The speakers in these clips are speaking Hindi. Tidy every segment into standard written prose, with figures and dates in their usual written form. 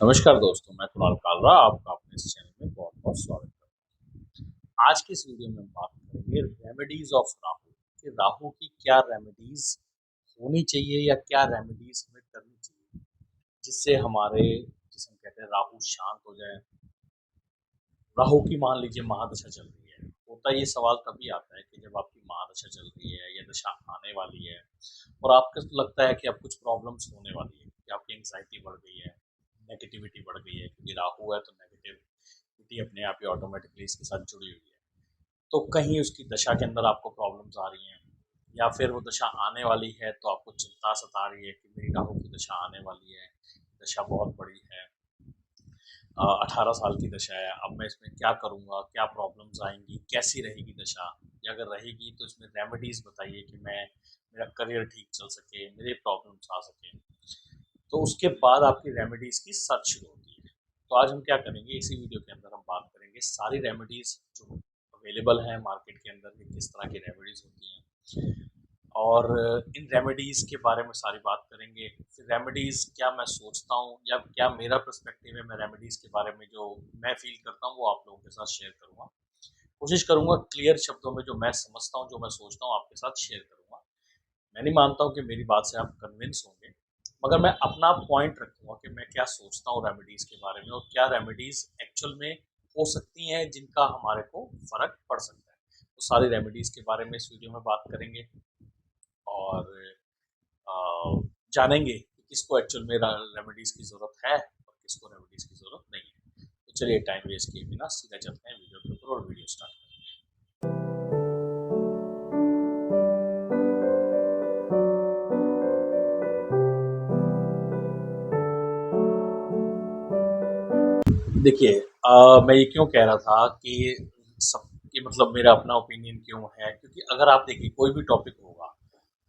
नमस्कार दोस्तों, मैं कुणाल कालरा आपका अपने इस चैनल में बहुत-बहुत स्वागत करता हूँ। आज की इस वीडियो में हम बात करेंगे रेमेडीज़ ऑफ राहु कि राहु की क्या रेमेडीज़ होनी चाहिए या क्या रेमेडीज़ हमें करनी चाहिए, जिससे जिसे हम कहते हैं राहु शांत हो जाए। राहु की मान लीजिए महादशा चल रही है, होता ये सवाल तभी आता है कि जब आपकी महादशा चल रही है या दशा आने वाली है और आपको लगता है कि अब कुछ प्रॉब्लम्स होने वाली है, कि आपकी एंग्जाइटी बढ़ गई है, नेगेटिविटी बढ़ गई है, क्योंकि राहु है तो नेगेटिविटी अपने आप ही ऑटोमेटिकली इसके साथ जुड़ी हुई है। तो कहीं उसकी दशा के अंदर आपको प्रॉब्लम्स आ रही हैं या फिर वो दशा आने वाली है तो आपको चिंता सता रही है कि मेरी राहु की दशा आने वाली है, दशा बहुत बड़ी है, 18 साल की दशा है, अब मैं इसमें क्या करूँगा, क्या प्रॉब्लम्स आएंगी, कैसी रहेगी दशा, या अगर रहेगी तो इसमें रेमेडीज़ बताइए कि मेरा करियर ठीक चल सके, मेरे प्रॉब्लम्स आ सके। तो उसके बाद आपकी रेमेडीज़ की सर्च शुरू होती है। तो आज हम क्या करेंगे, इसी वीडियो के अंदर हम बात करेंगे सारी रेमेडीज़ जो अवेलेबल हैं मार्केट के अंदर कि किस तरह की रेमेडीज़ होती हैं, और इन रेमेडीज़ के बारे में सारी बात करेंगे। फिर रेमेडीज़ क्या मैं सोचता हूँ या क्या मेरा पर्सपेक्टिव है, मैं रेमेडीज़ के बारे में जो मैं फ़ील करता हूँ वो आप लोगों के साथ शेयर करूँगा। कोशिश करूँगा क्लियर शब्दों में जो मैं समझता हूँ, जो मैं सोचता हूँ आपके साथ शेयर करूँगा। मैं नहीं मानता हूँ कि मेरी बात से आप कन्विंस होंगे, मगर मैं अपना पॉइंट रखूँगा कि मैं क्या सोचता हूँ रेमेडीज़ के बारे में और क्या रेमेडीज़ एक्चुअल में हो सकती हैं जिनका हमारे को फ़र्क पड़ सकता है। तो सारी रेमेडीज़ के बारे में इस वीडियो में बात करेंगे और जानेंगे कि किसको एक्चुअल में रेमेडीज़ की ज़रूरत है और किसको रेमेडीज़ की ज़रूरत नहीं है। तो चलिए टाइम वेस्ट किए बिना सीधा चलते हैं वीडियो के ऊपर और वीडियो स्टार्ट करते हैं। देखिए, मैं ये क्यों कह रहा था कि सब कि मतलब मेरा अपना ओपिनियन क्यों है, क्योंकि अगर आप देखिए कोई भी टॉपिक होगा,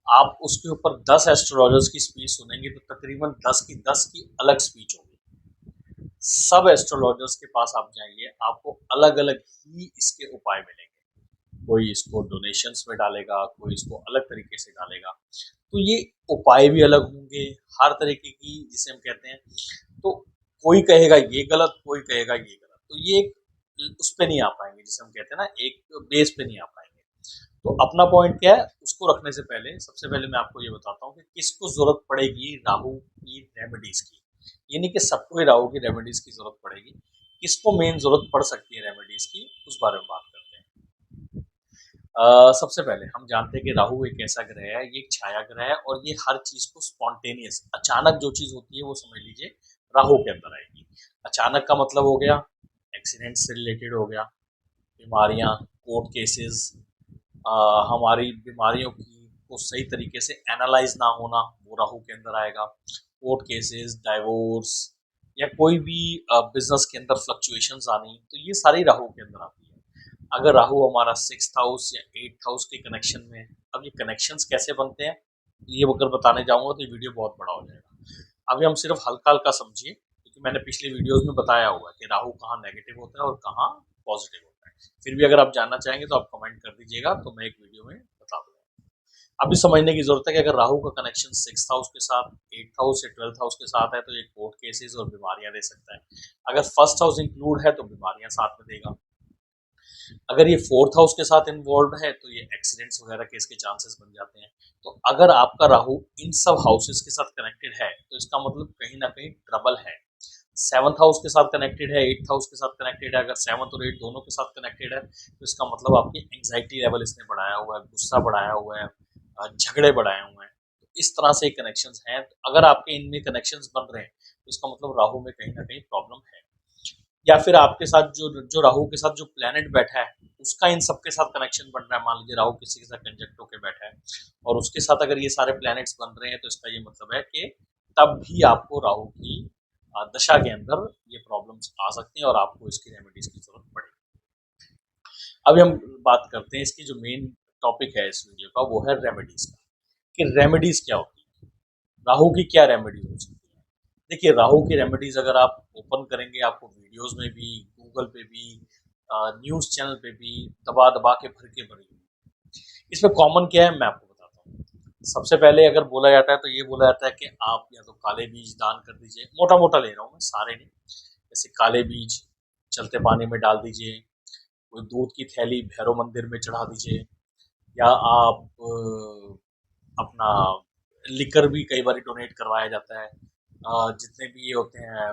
आप उसके ऊपर 10 एस्ट्रोलॉजर्स की स्पीच सुनेंगे तो तकरीबन 10 की 10 की अलग स्पीच होगी। सब एस्ट्रोलॉजर्स के पास आप जाइए, आपको अलग अलग ही इसके उपाय मिलेंगे। कोई इसको डोनेशंस में डालेगा, कोई इसको अलग तरीके से डालेगा। तो ये उपाय भी अलग होंगे, हर तरीके की जिसे हम कहते हैं। तो कोई कहेगा ये गलत, कोई कहेगा ये गलत, तो ये उस पे नहीं आ पाएंगे, जिसे हम कहते हैं ना, एक बेस पे नहीं आ पाएंगे। तो अपना पॉइंट क्या है उसको रखने से पहले सबसे पहले मैं आपको ये बताता हूँ कि किसको जरूरत पड़ेगी राहु की रेमेडीज की। ये नहीं कि सबको ही राहु की रेमेडीज की जरूरत पड़ेगी, किसको मेन जरूरत पड़ सकती है रेमेडीज की, उस बारे में बात करते हैं। सबसे पहले हम जानते हैं कि राहु एक ऐसा ग्रह है, ये एक छाया ग्रह है और ये हर चीज को स्पॉन्टेनियस अचानक जो चीज होती है वो समझ लीजिए राहु के अंदर आएगी। अचानक का मतलब हो गया एक्सीडेंट से रिलेटेड हो गया, बीमारियां, कोर्ट केसेस, हमारी बीमारियों की को सही तरीके से एनालाइज ना होना, वो राहु के अंदर आएगा। कोर्ट केसेस, डाइवोर्स, या कोई भी बिजनेस के अंदर फ्लक्चुएशंस आनी, तो ये सारी राहु के अंदर आती है। अगर राहु हमारा 6th हाउस या 8th हाउस के कनेक्शन में है, अब ये कनेक्शंस कैसे बनते हैं ये अगर बताने जाऊंगा तो ये वीडियो बहुत बड़ा हो जाएगा। अभी हम सिर्फ हल्का हल्का समझिए, क्योंकि मैंने पिछले वीडियोस में बताया हुआ है कि राहु कहाँ नेगेटिव होता है और कहाँ पॉजिटिव होता है। फिर भी अगर आप जानना चाहेंगे तो आप कमेंट कर दीजिएगा, तो मैं एक वीडियो में बता दूंगा। अभी समझने की जरूरत है कि अगर राहु का कनेक्शन 6th हाउस के साथ, 8th हाउस या 12th हाउस के साथ है तो ये कोर्ट केसेस और बीमारियां दे सकता है। अगर फर्स्ट हाउस इंक्लूड है तो बीमारियां साथ में देगा। अगर ये 4th हाउस के साथ इन्वॉल्व है तो ये एक्सीडेंट्स वगैरह के इसके चांसेस बन जाते हैं। तो अगर आपका राहु इन सब हाउसेस के साथ कनेक्टेड है तो इसका मतलब कहीं ना कहीं ट्रबल है। 7th हाउस के साथ कनेक्टेड है, 8th हाउस के साथ कनेक्टेड है, अगर 7 और 8 दोनों के साथ कनेक्टेड है तो इसका मतलब आपकी एंग्जाइटी लेवल इसने बढ़ाया हुआ है, गुस्सा बढ़ाया हुआ है, झगड़े बढ़ाए हुए हैं। तो इस तरह से कनेक्शंस हैं, तो अगर आपके इनमें कनेक्शंस बन रहे हैं तो इसका मतलब राहु में कहीं ना कहीं प्रॉब्लम है। या फिर आपके साथ जो जो राहु के साथ जो प्लेनेट बैठा है उसका इन सबके साथ कनेक्शन बन रहा है, मान लीजिए राहु किसी के साथ कंजक्ट होकर बैठा है और उसके साथ अगर ये सारे प्लैनेट्स बन रहे हैं तो इसका ये मतलब है कि तब भी आपको राहु की दशा के अंदर ये प्रॉब्लम्स आ सकती हैं और आपको इसकी रेमेडीज की जरूरत पड़ेगी। अभी हम बात करते हैं इसकी जो मेन टॉपिक है इस वीडियो का, वो है रेमेडीज का, कि रेमेडीज क्या होती है, राहु की क्या रेमेडीज हो सकती है। देखिए, राहु की रेमेडीज अगर आप ओपन करेंगे आपको वीडियोस में भी, गूगल पे भी, न्यूज चैनल पे भी दबा दबा के भर के भरी हुई। इसमें कॉमन क्या है मैं आपको बताता हूँ। सबसे पहले अगर बोला जाता है तो ये बोला जाता है कि आप या तो काले बीज दान कर दीजिए, मोटा मोटा ले रहा हूँ मैं, सारे नहीं। जैसे काले बीज चलते पानी में डाल दीजिए, कोई दूध की थैली भैरव मंदिर में चढ़ा दीजिए, या आप अपना लिकर भी कई बार डोनेट करवाया जाता है। जितने भी ये होते हैं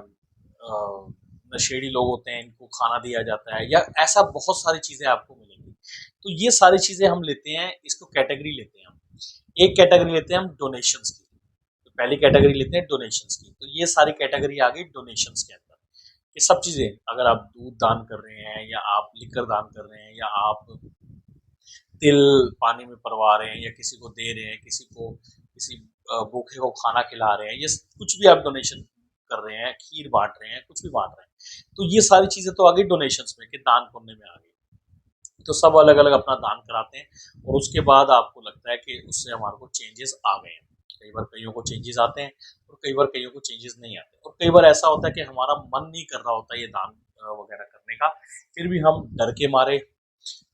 नशेड़ी लोग होते हैं, इनको खाना दिया जाता है, या ऐसा बहुत सारी चीज़ें आपको मिलेंगी। तो ये सारी चीज़ें हम लेते हैं, इसको कैटेगरी लेते हैं हम। एक कैटेगरी लेते हैं हम डोनेशंस की, तो पहली कैटेगरी लेते हैं डोनेशंस की। तो ये सारी कैटेगरी आ गई डोनेशंस के अंदर। ये सब चीज़ें, अगर आप दूध दान कर रहे हैं, या आप लिकर दान कर रहे हैं, या आप तिल पानी में परवा रहे हैं, या किसी को दे रहे हैं, किसी को किसी भूखे को खाना खिला रहे हैं, ये कुछ भी आप डोनेशन कर रहे हैं, खीर बांट रहे हैं, कुछ भी बांट रहे हैं, तो ये सारी चीजें तो आ गई डोनेशंस में, कि दान पुण्य में आ गई। तो सब अलग अलग अपना दान कराते हैं, और उसके बाद आपको लगता है कि उससे हमारे को चेंजेस आ गए हैं। कई बार कईयों को चेंजेस आते हैं, और कई बार कईयों को चेंजेस नहीं आते, और कई बार ऐसा होता है कि हमारा मन नहीं कर रहा होता ये दान वगैरह करने का, फिर भी हम डर के मारे,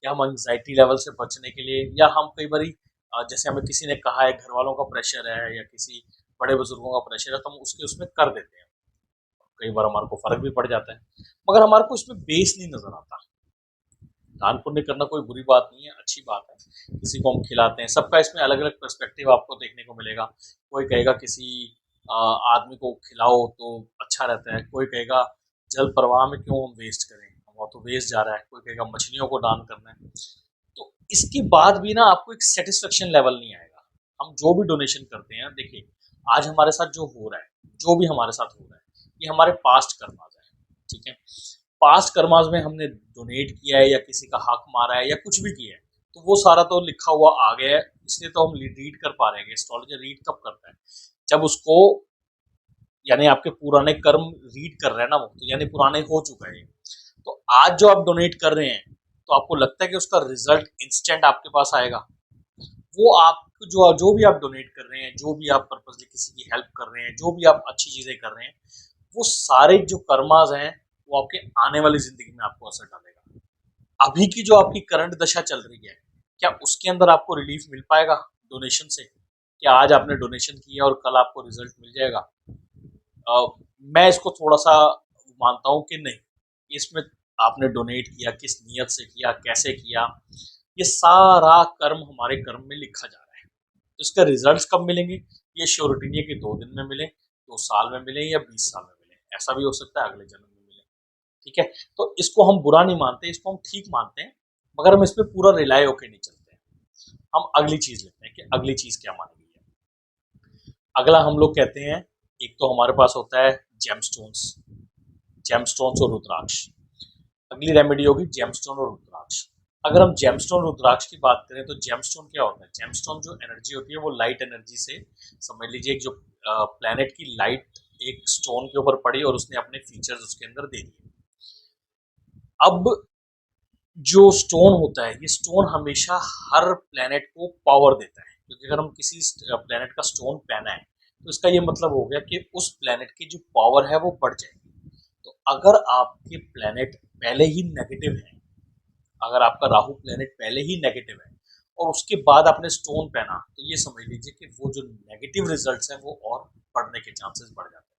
या हम एंग्जाइटी लेवल से बचने के लिए, या हम कई बार जैसे हमें किसी ने कहा है, घर वालों का प्रेशर है, या किसी बड़े बुजुर्गों का प्रेशर है, तो हम उसके उसमें कर देते हैं। कई बार हमारे को फर्क भी पड़ जाता है, मगर हमारे को इसमें बेस नहीं नजर आता। दान पुण्य करना कोई बुरी बात नहीं है, अच्छी बात है। किसी को हम खिलाते हैं, सबका इसमें अलग अलग पर्सपेक्टिव आपको देखने को मिलेगा। कोई कहेगा किसी आदमी को खिलाओ तो अच्छा रहता है, कोई कहेगा जल प्रवाह में क्यों हम वेस्ट करें, वो तो वेस्ट जा रहा है, कोई कहेगा मछलियों को दान करना है। तो इसके बाद भी ना आपको एक सेटिस्फेक्शन लेवल नहीं आएगा। हम जो भी डोनेशन करते हैं, देखिए आज हमारे साथ जो हो रहा है, जो भी हमारे साथ हो रहा है, ये हमारे पास्ट कर्माज है, ठीक है। पास्ट कर्माज में हमने डोनेट किया है, या किसी का हक मारा है, या कुछ भी किया है, तो वो सारा तो लिखा हुआ आ गया है, इसलिए तो हम रीड कर पा रहे हैं। एस्ट्रोलॉजर रीड कब करता है, जब उसको, यानी आपके पुराने कर्म रीड कर रहे हैं ना वो, तो यानी पुराने हो चुका है। तो आज जो आप डोनेट कर रहे हैं, तो आपको लगता है कि उसका रिजल्ट इंस्टेंट आपके पास आएगा। वो आप जो जो भी आप डोनेट कर रहे हैं, जो भी आप पर्पसली किसी की हेल्प कर रहे हैं, जो भी आप अच्छी चीजें कर रहे हैं, वो सारे जो कर्माज हैं, वो आपके आने वाली जिंदगी में आपको असर डालेगा। अभी की जो आपकी करंट दशा चल रही है, क्या उसके अंदर आपको रिलीफ मिल पाएगा डोनेशन से? क्या आज आपने डोनेशन किया और कल आपको रिजल्ट मिल जाएगा? मैं इसको थोड़ा सा मानता हूँ कि नहीं। इसमें आपने डोनेट किया, किस नियत से किया, कैसे किया, ये सारा कर्म हमारे कर्म में लिखा जा रहा है। तो इसका रिजल्ट्स कब मिलेंगे, ये श्योरिटी नहीं है कि 2 दिन में मिले, 2 साल में मिले, या 20 साल में मिले। ऐसा भी हो सकता है अगले जन्म में मिले, ठीक है। तो इसको हम बुरा नहीं मानते, इसको हम ठीक मानते हैं, मगर हम इस पर पूरा रिलाय होके नहीं चलते हैं। हम अगली चीज लेते हैं कि अगली चीज क्या मानी गई है। अगला हम लोग कहते हैं, एक तो हमारे पास होता है जेमस्टोन्स, जेमस्टोन्स और रुद्राक्ष। अगली रेमेडी होगी जेमस्टोन और रुद्राक्ष। अगर हम जेमस्टोन रुद्राक्ष की बात करें, तो जेमस्टोन क्या होता है? जेमस्टोन जो एनर्जी होती है, वो लाइट एनर्जी से, समझ लीजिए एक जो प्लेनेट की लाइट एक स्टोन के ऊपर पड़ी, और उसने अपने फीचर्स उसके अंदर दे दिए। अब जो स्टोन होता है, ये स्टोन हमेशा हर प्लेनेट को पावर देता है, क्योंकि अगर हम किसी प्लेनेट का स्टोन पहना है, तो इसका ये मतलब हो गया कि उस प्लेनेट की जो पावर है वो बढ़ जाएगी। तो अगर आपके प्लेनेट पहले ही नेगेटिव है, अगर आपका राहु प्लेनेट पहले ही नेगेटिव है, और उसके बाद आपने स्टोन पहना, तो ये समझ लीजिए कि वो जो नेगेटिव रिजल्ट्स हैं वो और बढ़ने के चांसेस बढ़ जाते हैं,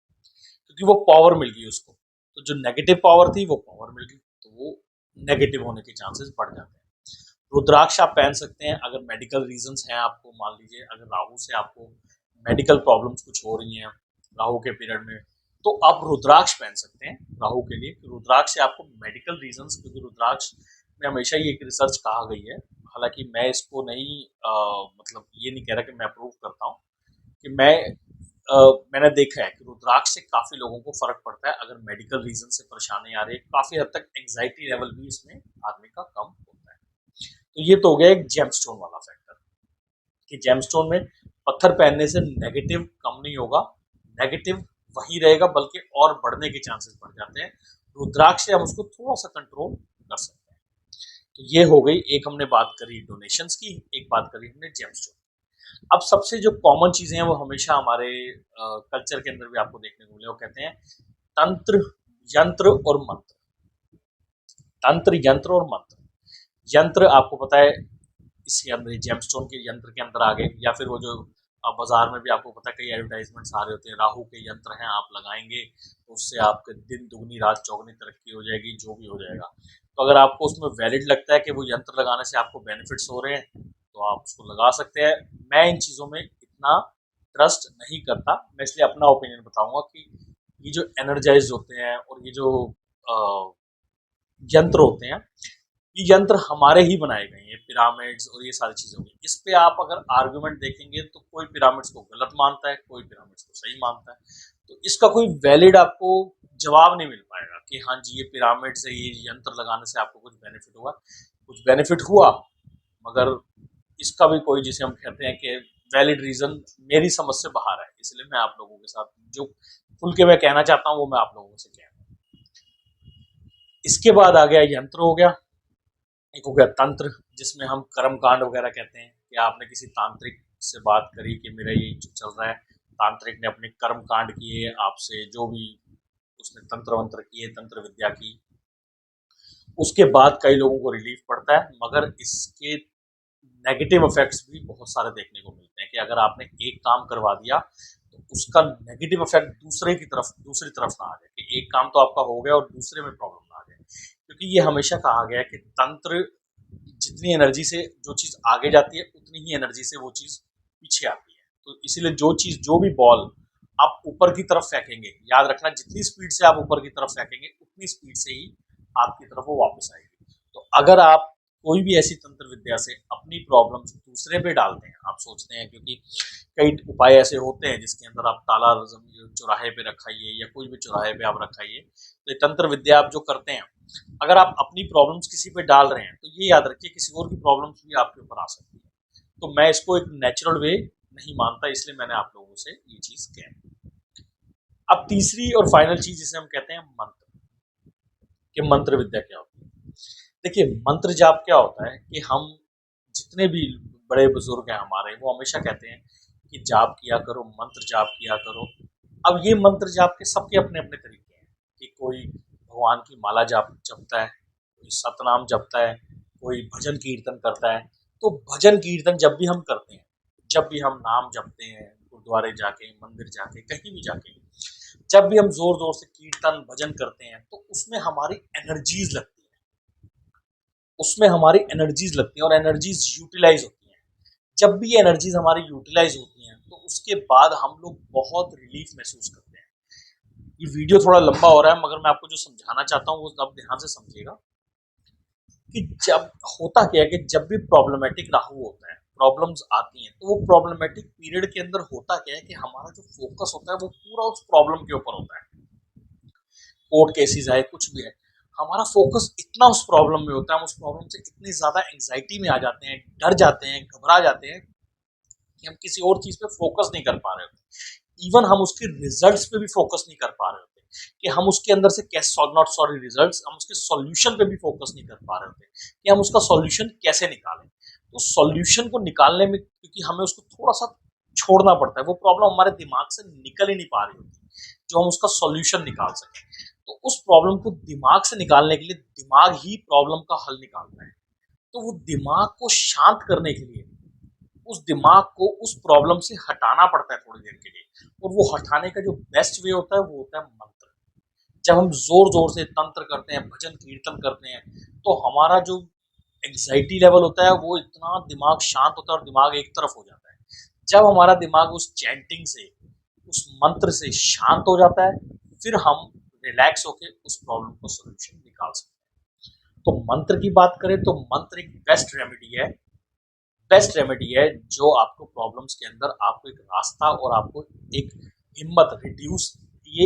क्योंकि वो पावर मिल गई उसको। तो जो नेगेटिव पावर थी, वो पावर मिल गई, तो वो नेगेटिव होने के चांसेस बढ़ जाते हैं। रुद्राक्ष आप पहन सकते हैं अगर मेडिकल रीजंस हैं आपको, मान लीजिए अगर राहु से आपको मेडिकल प्रॉब्लम्स कुछ हो रही हैं राहु के पीरियड में, तो आप रुद्राक्ष पहन सकते हैं राहु के लिए। रुद्राक्ष से आपको मेडिकल रीजंस, क्योंकि रुद्राक्ष में हमेशा ये एक रिसर्च कहा गई है, हालांकि मैं इसको नहीं मतलब ये नहीं कह रहा कि मैं अप्रूव करता हूँ, कि मैंने देखा है कि रुद्राक्ष से काफी लोगों को फर्क पड़ता है अगर मेडिकल रीजन से परेशानी आ रही है। काफी हद तक एंग्जाइटी लेवल भी इसमें आदमी का कम होता है। तो ये तो हो गया एक जेमस्टोन वाला फैक्टर, कि जेमस्टोन में पत्थर पहनने से नेगेटिव कम नहीं होगा, नेगेटिव वही रहेगा, बल्कि और बढ़ने के चांसेस बढ़ जाते हैं। रुद्राक्ष से हम उसको थोड़ा सा कंट्रोल कर सकते हैं। तो ये हो गई, एक हमने बात करी डोनेशंस की, एक बात करी हमने जेमस्टोन। अब सबसे जो कॉमन चीजें हैं, वो हमेशा हमारे कल्चर के अंदर भी आपको देखने को मिले, वो कहते हैं तंत्र, यंत्र और मंत्र। तंत्र, यंत्र और मंत्र। यंत्र आपको पता है इसके अंदर जेमस्टोन के यंत्र के अंदर आ गए, या फिर वो जो बाजार में भी आपको पता है कई एडवर्टाइजमेंट्स आ रहे होते हैं, राहु के यंत्र हैं, आप लगाएंगे तो उससे आपके दिन दुगनी रात चौगनी तरक्की हो जाएगी, जो भी हो जाएगा। तो अगर आपको उसमें वैलिड लगता है कि वो यंत्र लगाने से आपको बेनिफिट्स हो रहे हैं तो आप उसको लगा सकते हैं। मैं इन चीज़ों में इतना ट्रस्ट नहीं करता, मैं इसलिए अपना ओपिनियन बताऊंगा कि ये जो एनर्जाइज होते हैं और ये जो यंत्र होते हैं, ये यंत्र हमारे ही बनाए गए हैं, पिरामिड्स और ये सारी चीज़ें होंगी। इस पे आप अगर आर्गुमेंट देखेंगे तो कोई पिरामिड्स को गलत मानता है, कोई पिरामिड्स को सही मानता है, तो इसका कोई वैलिड आपको जवाब नहीं मिल पाएगा कि हाँ जी ये पिरामिड से ये यंत्र लगाने से आपको कुछ बेनिफिट हुआ। कुछ बेनिफिट हुआ, मगर इसका भी कोई, जिसे हम कहते हैं कि वैलिड रीजन मेरी समझ से बाहर है। इसलिए मैं आप लोगों के साथ जो खुल के मैं कहना चाहता हूँ वो मैं आप लोगों से कह रहा हूँ। इसके बाद आ गया यंत्र हो गया, एक हो गया तंत्र, जिसमें हम कर्म कांड वगैरह कहते हैं कि आपने किसी तांत्रिक से बात करी कि मेरा ये चल रहा है, तांत्रिक ने अपने कर्म कांड किए, आपसे जो भी उसने तंत्र वंत्र किए, तंत्र विद्या की, उसके बाद कई लोगों को रिलीफ पड़ता है। मगर इसके नेगेटिव इफेक्ट्स भी बहुत सारे देखने को मिलते हैं कि अगर आपने एक काम करवा दिया तो उसका नेगेटिव इफेक्ट दूसरी तरफ ना आ जाए, कि एक काम तो आपका हो गया और दूसरे में प्रॉब्लम ना आ जाए। क्योंकि ये हमेशा कहा गया है कि तंत्र जितनी एनर्जी से जो चीज़ आगे जाती है उतनी ही एनर्जी से वो चीज़ पीछे आती है। तो इसीलिए जो चीज़, जो भी बॉल आप ऊपर की तरफ फेंकेंगे, याद रखना जितनी स्पीड से आप ऊपर की तरफ फेंकेंगे उतनी स्पीड से ही आपकी तरफ वो वापस आएगी। तो अगर आप कोई भी ऐसी तंत्र विद्या से अपनी प्रॉब्लम्स दूसरे पे डालते हैं, आप सोचते हैं, क्योंकि कई उपाय ऐसे होते हैं जिसके अंदर आप ताला चौराहे पे रखाइए या कोई भी चौराहे पे आप रखाइए, तो ये तंत्र विद्या आप जो करते हैं, अगर आप अपनी प्रॉब्लम्स किसी पे डाल रहे हैं तो ये याद रखिए किसी और की प्रॉब्लम्स भी आपके ऊपर आ सकती है। तो मैं इसको एक नेचुरल वे नहीं मानता, इसलिए मैंने आप लोगों से ये चीज कही। अब तीसरी और फाइनल चीज जिसे हम कहते हैं मंत्र, कि मंत्र विद्या क्या होती है। देखिए मंत्र जाप क्या होता है कि हम जितने भी बड़े बुजुर्ग हैं हमारे, वो हमेशा कहते हैं कि जाप किया करो, मंत्र जाप किया करो। अब ये मंत्र जाप के सबके अपने अपने तरीके हैं, कि कोई भगवान की माला जाप जपता है, कोई सतनाम जपता है, कोई भजन कीर्तन करता है। तो भजन कीर्तन जब भी हम करते हैं, जब भी हम नाम जपते हैं, गुरुद्वारे जाके, मंदिर जाके, कहीं भी जाके, जब भी हम जोर जोर से कीर्तन भजन करते हैं तो उसमें हमारी एनर्जीज लगती है, उसमें हमारी एनर्जीज लगती हैं और एनर्जीज यूटिलाइज होती हैं। जब भी ये एनर्जीज हमारी यूटिलाइज होती हैं तो उसके बाद हम लोग बहुत रिलीफ महसूस करते हैं। ये वीडियो थोड़ा लंबा हो रहा है, मगर मैं आपको जो समझाना चाहता हूँ वो आप ध्यान से समझिएगा कि जब होता क्या है कि जब भी प्रॉब्लमेटिक राहु होता है, प्रॉब्लम्स आती हैं, तो वो प्रॉब्लमेटिक पीरियड के अंदर होता क्या है कि हमारा जो फोकस होता है वो पूरा उस प्रॉब्लम के ऊपर होता है। कोर्ट केसेस है, कुछ भी है, हमारा फोकस इतना उस प्रॉब्लम में होता है, हम उस प्रॉब्लम से इतनी ज्यादा एंग्जाइटी में आ जाते हैं, डर जाते हैं, घबरा जाते हैं कि हम किसी और चीज पे फोकस नहीं कर पा रहे होते। इवन हम उसके रिजल्ट्स पे भी फोकस नहीं कर पा रहे होते, कि हम उसके अंदर से कैसे, नॉट सॉरी रिजल्ट्स, हम उसके सॉल्यूशन पे भी फोकस नहीं कर पा रहे होते कि हम उसका सॉल्यूशन कैसे निकालें। तो सॉल्यूशन को निकालने में, क्योंकि हमें उसको थोड़ा सा छोड़ना पड़ता है, वो प्रॉब्लम हमारे दिमाग से निकल ही नहीं पा रही होती जो हम उसका सॉल्यूशन निकाल सकें। तो उस प्रॉब्लम को दिमाग से निकालने के लिए दिमाग ही प्रॉब्लम का हल निकालता है। तो वो दिमाग को शांत करने के लिए उस दिमाग को उस प्रॉब्लम से हटाना पड़ता है थोड़ी देर के लिए, और वो हटाने का जो बेस्ट वे होता है वो होता है मंत्र। जब हम जोर जोर से तंत्र करते हैं, भजन कीर्तन करते हैं, तो हमारा जो एंग्जाइटी लेवल होता है वो इतना दिमाग शांत होता है और दिमाग एक तरफ हो जाता है। जब हमारा दिमाग उस चैंटिंग से, उस मंत्र से शांत हो जाता है, फिर हम रिलैक्स होकर उस प्रॉब्लम को सोल्यूशन निकाल सकते हैं। तो मंत्र की बात करें तो मंत्र एक बेस्ट रेमेडी है, बेस्ट रेमेडी है जो आपको प्रॉब्लम्स के अंदर आपको एक रास्ता और आपको एक हिम्मत, रिड्यूस, ये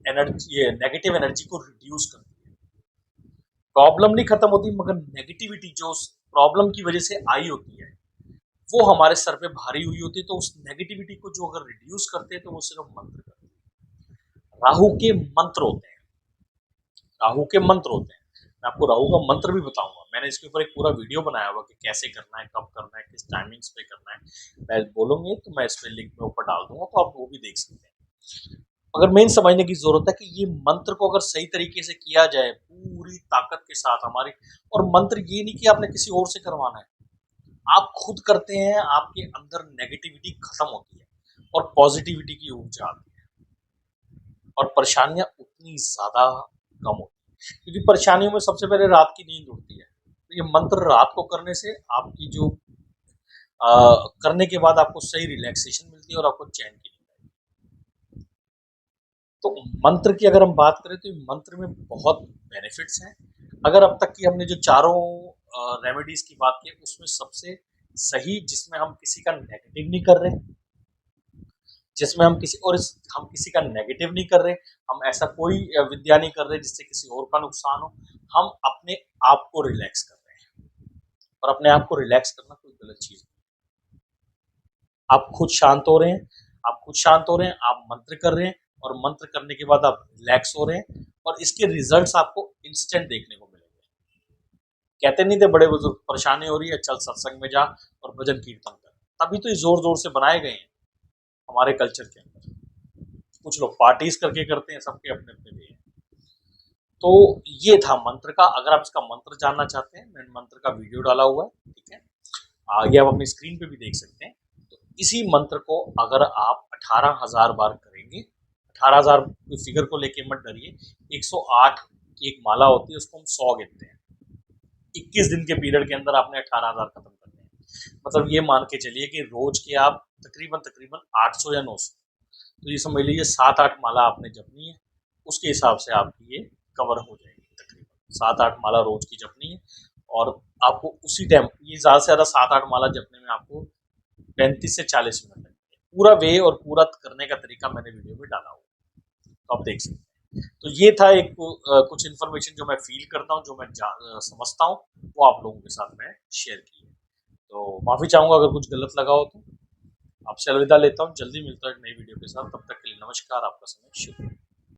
एनर्जी, ये नेगेटिव एनर्जी को रिड्यूस करती है। प्रॉब्लम नहीं खत्म होती, मगर नेगेटिविटी जो उस प्रॉब्लम की वजह से आई होती है वो हमारे सर पे भारी हुई होती है। तो उस नेगेटिविटी को जो अगर रिड्यूस करते हैं तो वो सिर्फ मंत्र करते हैं। राहु के मंत्र होते हैं, राहु के मंत्र होते हैं। मैं आपको राहु का मंत्र भी बताऊंगा, मैंने इसके ऊपर एक पूरा वीडियो बनाया हुआ कि कैसे करना है, कब करना है, किस टाइमिंग्स पे करना है। मैं बोलूंगी तो मैं इस पे लिंक में ऊपर डाल दूंगा, तो आप वो भी देख सकते हैं। अगर मेन समझने की जरूरत है कि ये मंत्र को अगर सही तरीके से किया जाए पूरी ताकत के साथ हमारी, और मंत्र ये नहीं कि आपने किसी और से करवाना है, आप खुद करते हैं, आपके अंदर नेगेटिविटी खत्म होती है और पॉजिटिविटी की ऊर्जा आती है और परेशानियां उतनी ज्यादा कम होती है, क्योंकि परेशानियों में सबसे पहले रात की नींद उड़ती है। तो ये मंत्र रात को करने से आपकी जो करने के बाद आपको सही रिलैक्सेशन मिलती है और आपको चैन की नींद आएगी। तो मंत्र की अगर हम बात करें तो मंत्र में बहुत बेनिफिट्स हैं। अगर अब तक की हमने जो चारों रेमेडीज की बात की उसमें सबसे सही जिसमें हम किसी का नेगेटिव नहीं कर रहे, जिसमें हम हम किसी का नेगेटिव नहीं कर रहे, हम ऐसा कोई विद्या नहीं कर रहे जिससे किसी और का नुकसान हो, हम अपने आप को रिलैक्स कर रहे हैं। और अपने आप को रिलैक्स करना कोई गलत चीज नहीं। आप खुद शांत हो रहे हैं, आप खुद शांत हो रहे हैं, आप मंत्र कर रहे हैं और मंत्र करने के बाद आप रिलैक्स हो रहे हैं और इसके रिजल्ट्स आपको इंस्टेंट देखने को मिलेंगे। कहते नहीं थे बड़े बुजुर्ग, परेशानी हो रही है चल सत्संग में जा और भजन कीर्तन कर। तभी तो ये जोर जोर से बनाए गए हैं हमारे कल्चर के अंदर। कुछ लोग पार्टीज करके करते हैं, सबके अपने अपने वे हैं। तो ये था मंत्र का। अगर आप इसका मंत्र जानना चाहते हैं, मैंने मंत्र का वीडियो डाला हुआ है, ठीक है, ये आप अपनी स्क्रीन पे भी देख सकते हैं। तो इसी मंत्र को अगर आप 18,000 बार करेंगे, 18,000 फिगर को लेके मत डरिए, 108 की एक माला होती है, उसको हम 100 गिनते हैं। 21 दिन के पीरियड के अंदर आपने 18,000 खत्म करने हैं। मतलब ये मान के चलिए कि रोज के आप तकरीबन तकरीबन 800 या 900, तो ये समझ लीजिए 7-8 माला आपने जपनी है। उसके हिसाब से आपकी ये कवर हो जाएगी। तकरीबन 7-8 माला रोज की जपनी है और आपको उसी टाइम ये ज़्यादा से ज़्यादा 7-8 माला जपने में आपको 35 से 40 मिनट लगेंगे। पूरा वे और पूरा करने का तरीका मैंने वीडियो में डाला हुआ, तो आप देख सकते हैं। तो ये था एक कुछ इन्फॉर्मेशन जो मैं फील करता हूँ, जो मैं समझता हूँ, वो आप लोगों के साथ मैं शेयर की है। तो माफ़ी चाहूँगा अगर कुछ गलत लगा हो तो। आपसे अलविदा लेता हूँ, जल्दी मिलता हूँ एक नई वीडियो के साथ। तब तक के लिए नमस्कार, आपका समय शुभ।